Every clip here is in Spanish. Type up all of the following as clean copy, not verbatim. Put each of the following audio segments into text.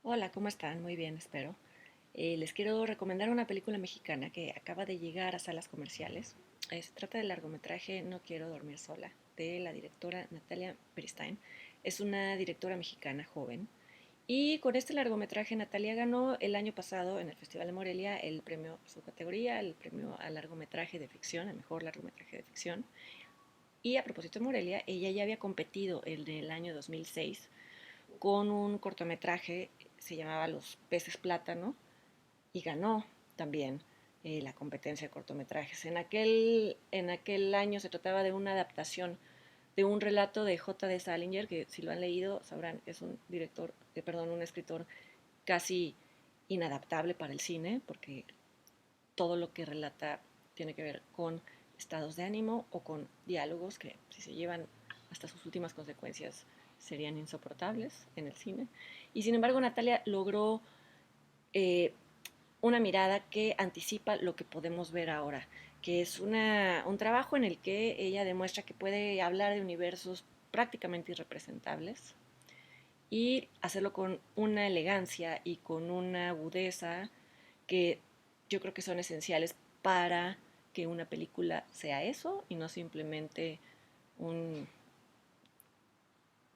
Hola, ¿cómo están? Muy bien, espero. Les quiero recomendar una película mexicana que acaba de llegar a salas comerciales. Se trata del largometraje No quiero dormir sola, de la directora Natalia Beristain. Es una directora mexicana joven. Y con este largometraje Natalia ganó el año pasado en el Festival de Morelia el premio, su categoría, el premio al largometraje de ficción, al mejor largometraje de ficción. Y a propósito de Morelia, ella ya había competido en el año 2006 con un cortometraje, se llamaba Los peces plátano, y ganó también la competencia de cortometrajes. En aquel año se trataba de una adaptación de un relato de J. D. Salinger, que si lo han leído sabrán que es un escritor casi inadaptable para el cine, porque todo lo que relata tiene que ver con estados de ánimo o con diálogos que si se llevan hasta sus últimas consecuencias serían insoportables en el cine. Y sin embargo Natalia logró eh, una mirada que anticipa lo que podemos ver ahora, que es un trabajo en el que ella demuestra que puede hablar de universos prácticamente irrepresentables y hacerlo con una elegancia y con una agudeza que yo creo que son esenciales para que una película sea eso y no simplemente un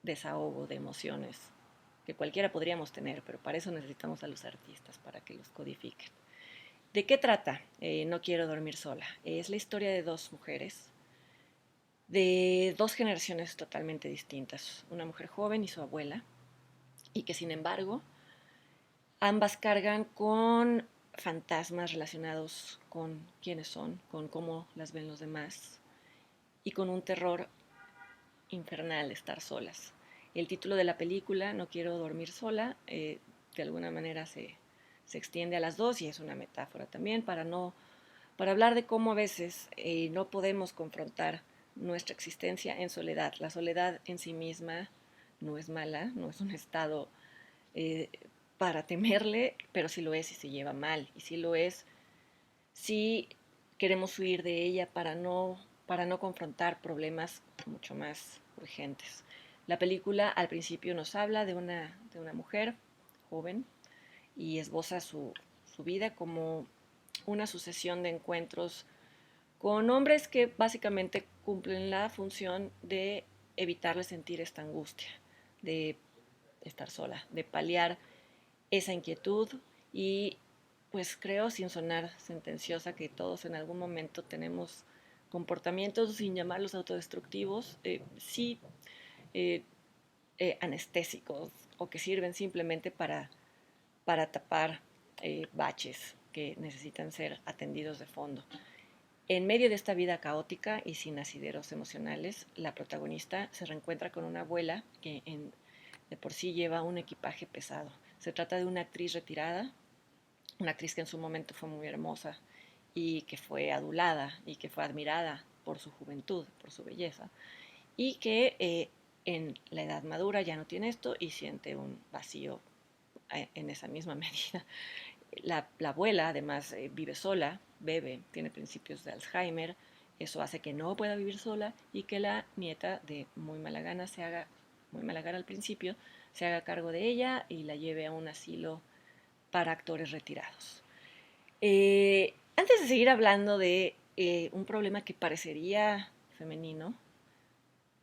desahogo de emociones que cualquiera podríamos tener, pero para eso necesitamos a los artistas, para que los codifiquen. ¿De qué trata? No quiero dormir sola. Es la historia de dos mujeres, de dos generaciones totalmente distintas, una mujer joven y su abuela, y que sin embargo ambas cargan con fantasmas relacionados con quiénes son, con cómo las ven los demás y con un terror infernal de estar solas. El título de la película, No quiero dormir sola, de alguna manera se extiende a las dos y es una metáfora también para hablar de cómo a veces no podemos confrontar nuestra existencia en soledad. La soledad en sí misma no es mala, no es un estado eh, para temerle, pero sí lo es y se lleva mal. Y sí lo es si queremos huir de ella para no confrontar problemas mucho más urgentes. La película al principio nos habla de una mujer joven y esboza su vida como una sucesión de encuentros con hombres que básicamente cumplen la función de evitarle sentir esta angustia, de estar sola, de paliar esa inquietud y pues creo, sin sonar sentenciosa, que todos en algún momento tenemos comportamientos, sin llamarlos autodestructivos, sí eh, anestésicos o que sirven simplemente para tapar baches que necesitan ser atendidos de fondo. En medio de esta vida caótica y sin asideros emocionales, la protagonista se reencuentra con una abuela que de por sí lleva un equipaje pesado. Se trata de una actriz retirada, una actriz que en su momento fue muy hermosa y que fue adulada y que fue admirada por su juventud, por su belleza, y que en la edad madura ya no tiene esto y siente un vacío en esa misma medida. La abuela además vive sola, bebe, tiene principios de Alzheimer, eso hace que no pueda vivir sola y que la nieta de muy mala gana muy mala gana al principio, se haga cargo de ella y la lleve a un asilo para actores retirados. Antes de seguir hablando de un problema que parecería femenino,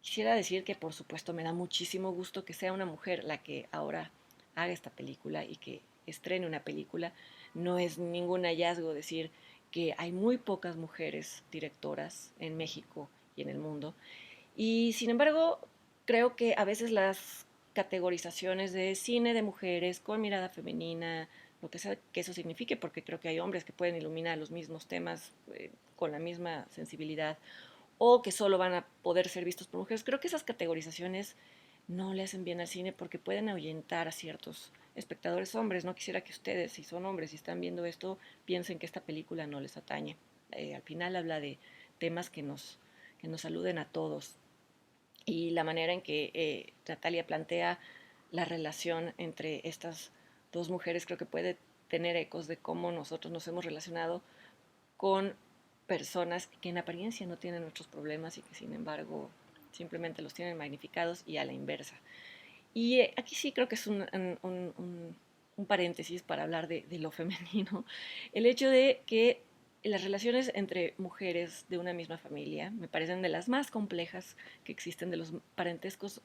quisiera decir que por supuesto me da muchísimo gusto que sea una mujer la que ahora haga esta película y que estrene una película. No es ningún hallazgo decir que hay muy pocas mujeres directoras en México y en el mundo. Y sin embargo, creo que a veces las categorizaciones de cine de mujeres con mirada femenina, lo que sea que eso signifique, porque creo que hay hombres que pueden iluminar los mismos temas con la misma sensibilidad, o que solo van a poder ser vistos por mujeres. Creo que esas categorizaciones no le hacen bien al cine porque pueden ahuyentar a ciertos espectadores hombres. No quisiera que ustedes, si son hombres y están viendo esto, piensen que esta película no les atañe. Al final habla de temas que nos aluden a todos. Y la manera en que Natalia plantea la relación entre estas dos mujeres creo que puede tener ecos de cómo nosotros nos hemos relacionado con personas que en apariencia no tienen nuestros problemas y que sin embargo simplemente los tienen magnificados y a la inversa. Y aquí sí creo que es un paréntesis para hablar de lo femenino, el hecho de que las relaciones entre mujeres de una misma familia me parecen de las más complejas que existen, de los parentescos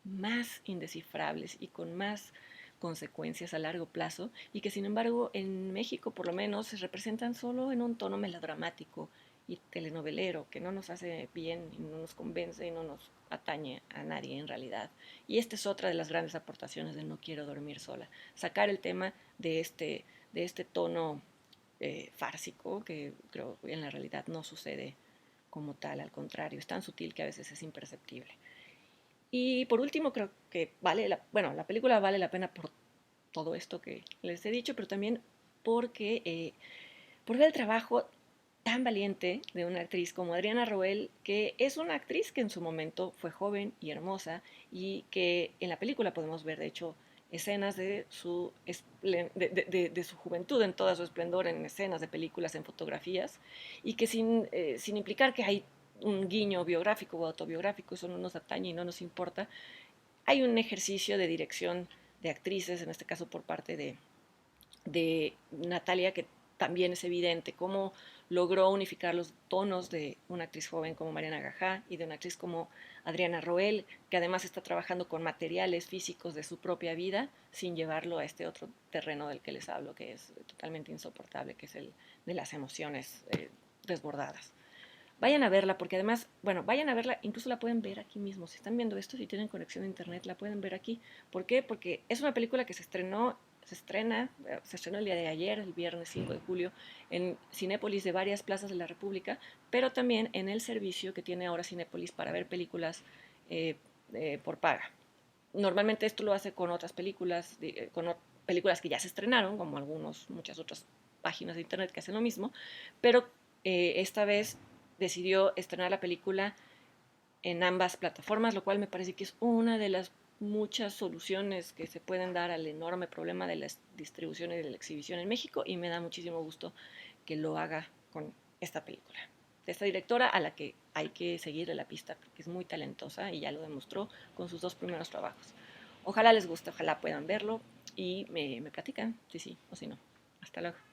más indescifrables y con más consecuencias a largo plazo, y que sin embargo en México por lo menos se representan solo en un tono melodramático y telenovelero que no nos hace bien y no nos convence y no nos atañe a nadie en realidad. Y esta es otra de las grandes aportaciones de No quiero dormir sola, sacar el tema de este tono fársico que creo en la realidad no sucede como tal, al contrario, es tan sutil que a veces es imperceptible. Y por último, creo que la película vale la pena por todo esto que les he dicho, pero también por ver el trabajo tan valiente de una actriz como Adriana Roel, que es una actriz que en su momento fue joven y hermosa y que en la película podemos ver, de hecho, escenas de su juventud en toda su esplendor, en escenas de películas, en fotografías, y que sin implicar que hay un guiño biográfico o autobiográfico, eso no nos atañe y no nos importa, hay un ejercicio de dirección de actrices, en este caso por parte de Natalia, que también es evidente cómo logró unificar los tonos de una actriz joven como Mariana Gajá y de una actriz como Adriana Roel, que además está trabajando con materiales físicos de su propia vida sin llevarlo a este otro terreno del que les hablo, que es totalmente insoportable, que es el de las emociones desbordadas. Vayan a verla, porque además, bueno, vayan a verla, incluso la pueden ver aquí mismo. Si están viendo esto, si tienen conexión a internet, la pueden ver aquí. ¿Por qué? Porque es una película que se estrenó el día de ayer, el viernes 5 de julio, en Cinépolis de varias plazas de la República, pero también en el servicio que tiene ahora Cinépolis para ver películas eh, por paga. Normalmente esto lo hace con otras películas, películas que ya se estrenaron, como muchas otras páginas de internet que hacen lo mismo, pero esta vez decidió estrenar la película en ambas plataformas, lo cual me parece que es una de las muchas soluciones que se pueden dar al enorme problema de la distribución y de la exhibición en México, y me da muchísimo gusto que lo haga con esta película. De esta directora a la que hay que seguirle la pista porque es muy talentosa y ya lo demostró con sus dos primeros trabajos. Ojalá les guste, ojalá puedan verlo y me platican si sí o si no. Hasta luego.